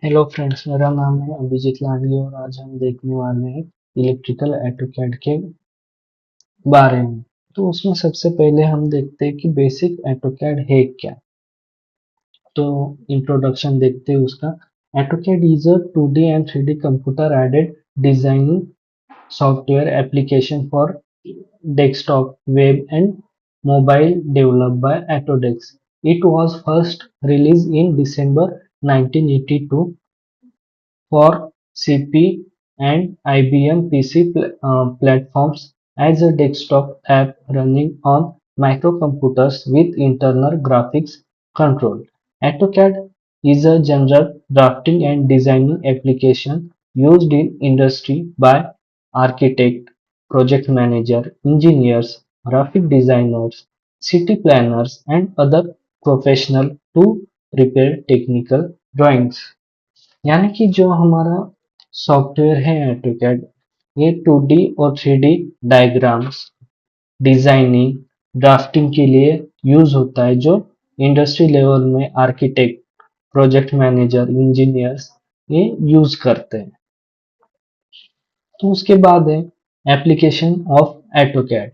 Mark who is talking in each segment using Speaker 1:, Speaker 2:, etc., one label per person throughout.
Speaker 1: Hello friends, मेरा नाम है अभिजीत लाडली और आज हम देखने वाले हैं इलेक्ट्रिकल ऑटोकैड के बारे में। तो उसमें सबसे पहले हम देखते हैं कि बेसिक ऑटोकैड है क्या। तो इंट्रोडक्शन देखते हैं उसका। AutoCAD is a 2D and 3D computer aided designing software application for desktop, web, and mobile developed by Autodesk. It was first released in December 1982 for CP and IBM PC platforms as a desktop app running on microcomputers with internal graphics control. AutoCAD is a general drafting and designing application used in industry by architect, project manager, engineers, graphic designers, city planners, and other professionals to prepare technical drawings. यानी कि जो हमारा software है AutoCAD, ये 2D और 3D diagrams, designing, drafting के लिए use होता है, जो इंडस्ट्री लेवल में आर्किटेक्ट, प्रोजेक्ट मैनेजर, इंजीनियर्स ये यूज करते हैं। तो उसके बाद है application of AutoCAD.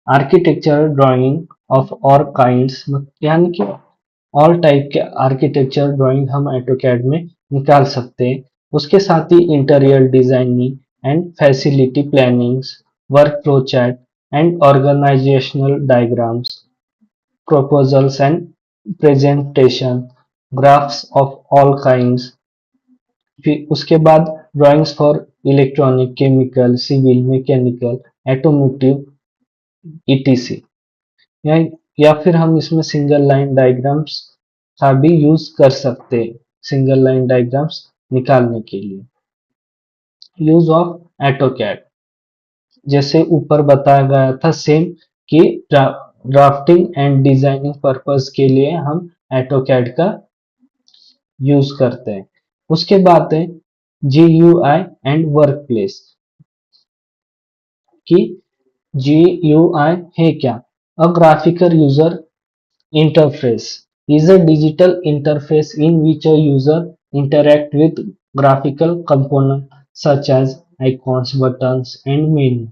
Speaker 1: Architecture drawing of all kinds, यानी कि ऑल टाइप के आर्किटेक्चर ड्राइंग हम ऑटोकैड में निकाल सकते हैं। उसके साथ ही interior designing and facility plannings, work flow chart and organisational diagrams, proposals and presentation, graphs of all kinds। फिर उसके बाद drawings for electronic, chemical, civil, mechanical, automotive, ETC. या, या फिर हम इसमें सिंगल लाइन डायग्राम्स का भी यूज कर सकते हैं, सिंगल लाइन डायग्राम्स निकालने के लिए। यूज ऑफ ऑटोकैड जैसे ऊपर बताया गया था सेम, कि ड्राफ्टिंग एंड डिजाइनिंग पर्पस के लिए हम ऑटोकैड का यूज करते हैं। उसके बाद है GUI एंड वर्क प्लेस। कि GUI है क्या? अ graphical user interface is a digital interface in which a user interact with graphical components such as icons, buttons, and menu.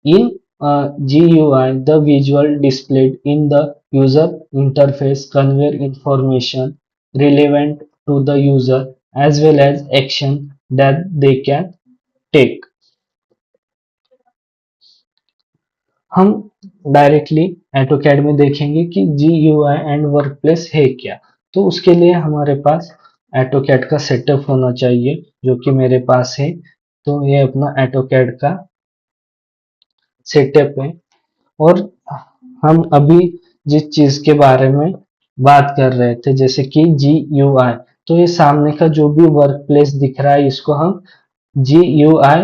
Speaker 1: In GUI, the visual displayed in the user interface convey information relevant to the user as well as action that they can take. हम directly AutoCAD में देखेंगे कि GUI and workplace है क्या। तो उसके लिए हमारे पास ऑटोकैड का सेटअप होना चाहिए, जो कि मेरे पास है। तो ये अपना ऑटोकैड का सेटअप है। और हम अभी जिस चीज के बारे में बात कर रहे थे, जैसे कि GUI, तो ये सामने का जो भी वर्क प्लेस दिख रहा है, इसको हम GUI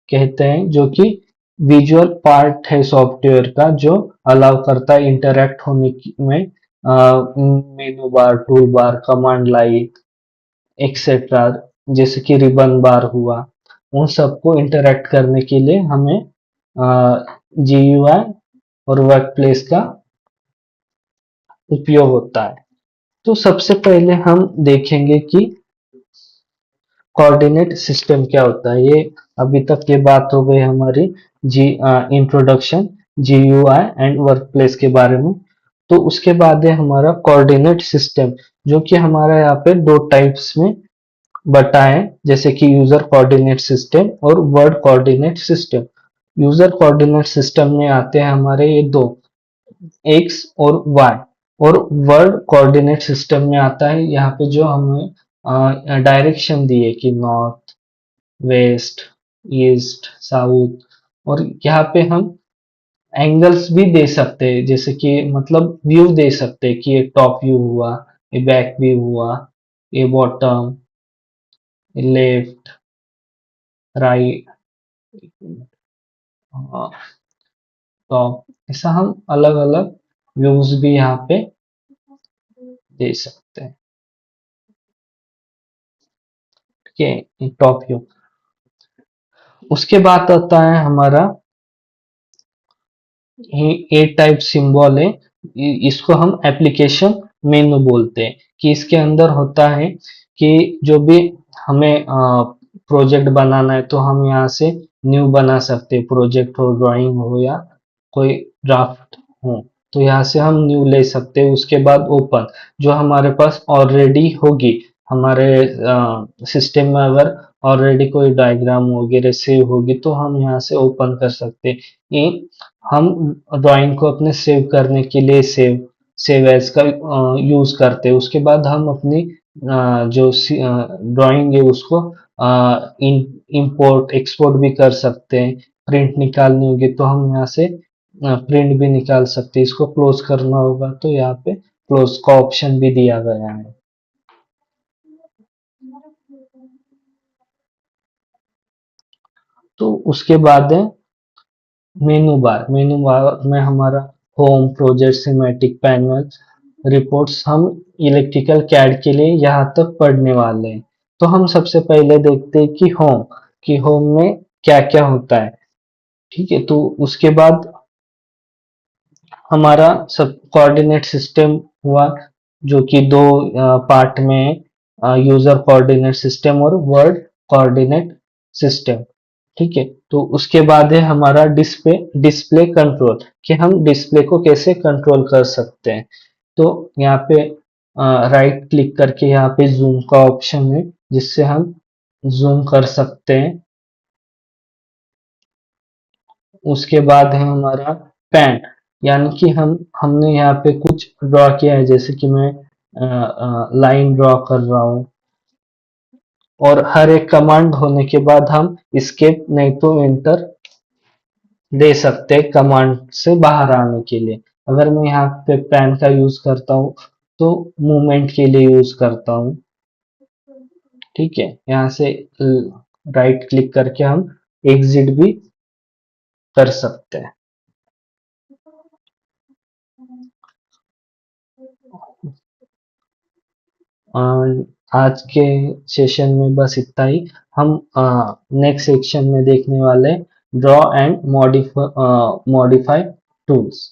Speaker 1: कहते हैं, जो कि विजुअल पार्ट है सॉफ्टवेयर का, जो अलाउ करता है इंटरेक्ट होने में मेनू बार, tool bar, command line, etcetera, जैसे कि रिबन बार हुआ। उन सबको इंटरेक्ट करने के लिए हमें GUI और वर्क प्लेस का उपयोग होता है। तो सबसे पहले हम देखेंगे कि कोऑर्डिनेट सिस्टम क्या होता है। ये अभी तक ये बात हो गई हमारी इंट्रोडक्शन GUI एंड वर्कप्लेस के बारे में। तो उसके बाद है हमारा कोऑर्डिनेट सिस्टम, जो कि हमारा यहाँ पे दो टाइप्स में बटा है, जैसे कि यूजर कोऑर्डिनेट सिस्टम और word coordinate system. User coordinate system में आते हैं हमारे ये दो, एक्स और वाई। और वर्ड कोऑर्डिनेट सिस्टम में आता है यहाँ पे जो हमें डायरेक्शन दिए कि नॉर्थ, वेस्ट, ईस्ट, साउथ। और यहाँ पे हम एंगल्स भी दे सकते हैं, जैसे कि मतलब व्यू दे सकते हैं कि ये टॉप व्यू हुआ, ये बैक व्यू हुआ, ये बॉटम, लेफ्ट, राइट, टॉप। ऐसा हम अलग अलग व्यूज भी यहाँ पे दे सकते हैं। ठीक है, टॉप व्यू। उसके बाद आता है हमारा ए टाइप सिंबल है, इसको हम एप्लीकेशन मेनू बोलते हैं। कि इसके अंदर होता है कि जो भी हमें प्रोजेक्ट बनाना है तो हम यहाँ से न्यू बना सकते हैं, प्रोजेक्ट हो, ड्राइंग हो या कोई ड्राफ्ट हो, तो यहाँ से हम न्यू ले सकते हैं। उसके बाद ओपन, जो हमारे पास ऑलरेडी होगी, हमारे सिस्टम में अगर ऑलरेडी कोई डायग्राम वगैरह सेव होगी तो हम यहाँ से ओपन कर सकते हैं। ये हम ड्राइंग को अपने सेव करने के लिए सेव एज का यूज करते हैं। उसके बाद हम अपनी जो ड्राइंग है उसको इंपोर्ट एक्सपोर्ट भी कर सकते हैं। प्रिंट निकालनी होगी तो हम यहाँ से प्रिंट भी निकाल सकते हैं। इसको क्लोज करना होगा तो यहाँ पे क्लोज का ऑप्शन भी दिया गया है। तो उसके बाद है मेनू बार में हमारा home, project, semantic, panel, reports, हम इलेक्ट्रिकल कैड के लिए यहाँ तक पढ़ने वाले हैं। तो हम सबसे पहले देखते हैं कि होम में क्या क्या होता है। ठीक है, तो उसके बाद हमारा सब कोऑर्डिनेट सिस्टम हुआ, जो कि दो पार्ट में, यूजर कोऑर्डिनेट सिस्टम और वर्ड कोऑर्डिनेट सिस्टम। ठीक है, तो उसके बाद है हमारा डिस्प्ले कंट्रोल, कि हम डिस्प्ले को कैसे कंट्रोल कर सकते हैं। तो यहाँ पे राइट क्लिक करके यहाँ पे जूम का ऑप्शन है, जिससे हम जूम कर सकते हैं। उसके बाद है हमारा पैन, यानी कि हमने यहाँ पे कुछ ड्रॉ किया है, जैसे कि मैं लाइन ड्रॉ कर रहा हूँ, और हर एक कमांड होने के बाद हम एस्केप नहीं तो एंटर दे सकते हैं कमांड से बाहर आने के लिए। अगर मैं यहाँ पे पैन का यूज करता हूँ तो मूवमेंट के लिए यूज करता हूँ। ठीक है, यहाँ से राइट क्लिक करके हम एग्जिट भी कर सकते हैं। आज के सेशन में बस इतना ही। हम नेक्स्ट सेक्शन में देखने वाले ड्रॉ एंड मॉडिफाई टूल्स।